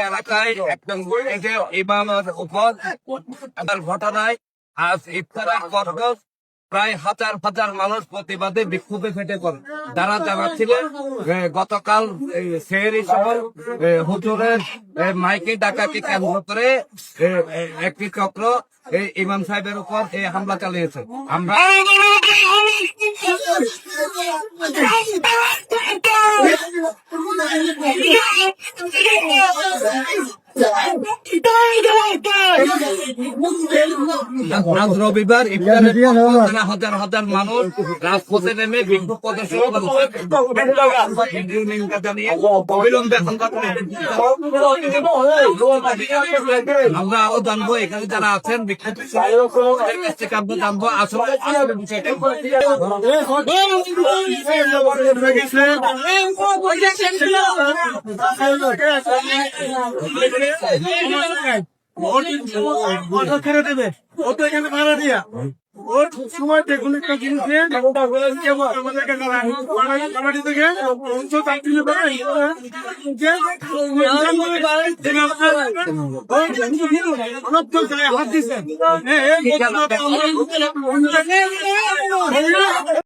এলাকায় একদম ইমামের উপর ঘটনায় আজ ইফতারের পর প্রায় হাজার হাজার মানুষ প্রতিবাদে বিক্ষোভে ফেটে পড়ে। যারা জানাচ্ছিলেন গতকাল সেহরি সফল হুজুরের মাইকে ডাকাকে কেন্দ্র করে একটি চক্র এই ইমাম সাহেবের উপর এই হামলা চালিয়েছে। আমরা আজ রবিবার হাজার হাজার মানুষ রাজপথে নেমে বিক্ষোভ প্রদর্শন অবিলম্বে আমরা আরো জানবো এখানে যারা আছেন বিক্ষোভ থেকে আমরা জানবো আসলে দেবে ও তো এখানে ভাড়া দিয়া ওর সময় দেখুন একটা জিনিস নিয়ে আমাদেরকে কাবাডি থেকে হাত দিচ্ছেন